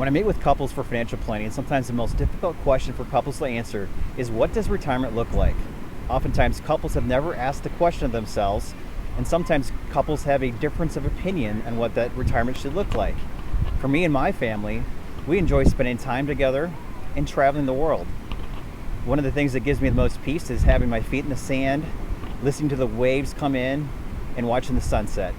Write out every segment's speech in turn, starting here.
When I meet with couples for financial planning, sometimes the most difficult question for couples to answer is, what does retirement look like? Oftentimes, couples have never asked the question of themselves, and sometimes couples have a difference of opinion on what that retirement should look like. For me and my family, we enjoy spending time together and traveling the world. One of the things that gives me the most peace is having my feet in the sand, listening to the waves come in, and watching the sunset.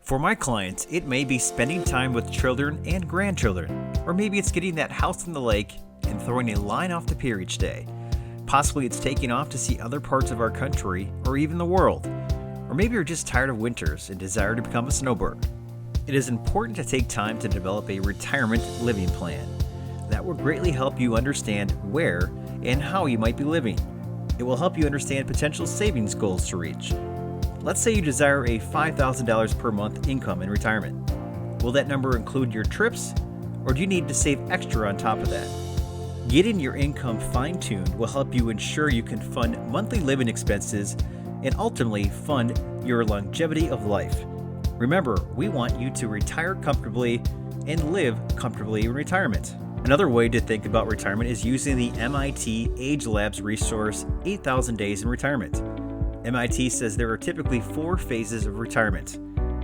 For my clients, it may be spending time with children and grandchildren, or maybe it's getting that house in the lake and throwing a line off the pier each day. Possibly it's taking off to see other parts of our country or even the world. Or maybe you're just tired of winters and desire to become a snowbird. It is important to take time to develop a retirement living plan. That will greatly help you understand where and how you might be living. It will help you understand potential savings goals to reach. Let's say you desire a $5,000 per month income in retirement. Will that number include your trips, or do you need to save extra on top of that? Getting your income fine-tuned will help you ensure you can fund monthly living expenses and ultimately fund your longevity of life. Remember, we want you to retire comfortably and live comfortably in retirement. Another way to think about retirement is using the MIT Age Labs resource, 8,000 Days in Retirement. MIT says there are typically 4 phases of retirement.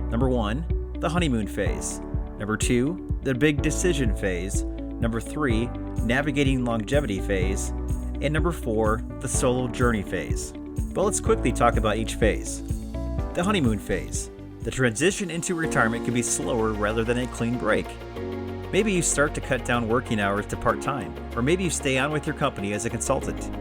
Number 1, the honeymoon phase. Number 2, the big decision phase. Number 3, navigating longevity phase. And number 4, the solo journey phase. But let's quickly talk about each phase. The honeymoon phase. The transition into retirement can be slower rather than a clean break. Maybe you start to cut down working hours to part-time, or maybe you stay on with your company as a consultant.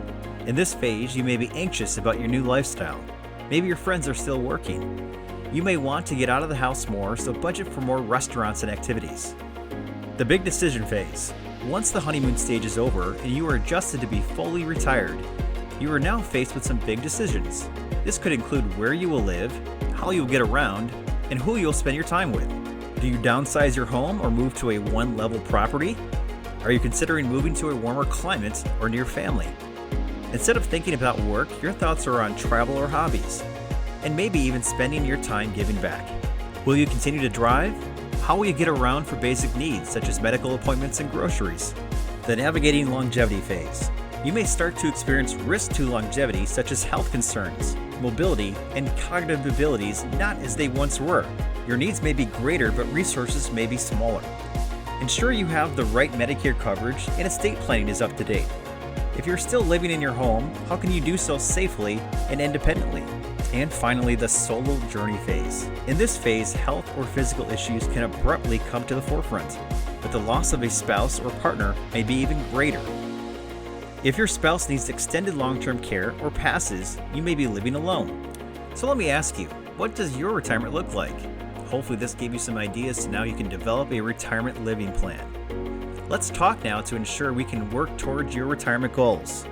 In this phase, you may be anxious about your new lifestyle. Maybe your friends are still working. You may want to get out of the house more, so budget for more restaurants and activities. The big decision phase. Once the honeymoon stage is over and you are adjusted to be fully retired, you are now faced with some big decisions. This could include where you will live, how you'll get around, and who you'll spend your time with. Do you downsize your home or move to a one-level property? Are you considering moving to a warmer climate or near family? Instead of thinking about work, your thoughts are on travel or hobbies, and maybe even spending your time giving back. Will you continue to drive? How will you get around for basic needs such as medical appointments and groceries? The navigating longevity phase. You may start to experience risk to longevity such as health concerns, mobility, and cognitive abilities not as they once were. Your needs may be greater, but resources may be smaller. Ensure you have the right Medicare coverage and estate planning is up to date. If you're still living in your home, how can you do so safely and independently? And finally, the solo journey phase. In this phase, health or physical issues can abruptly come to the forefront, but the loss of a spouse or partner may be even greater. If your spouse needs extended long-term care or passes, you may be living alone. So let me ask you, what does your retirement look like? Hopefully this gave you some ideas to now you can develop a retirement living plan. Let's talk now to ensure we can work towards your retirement goals.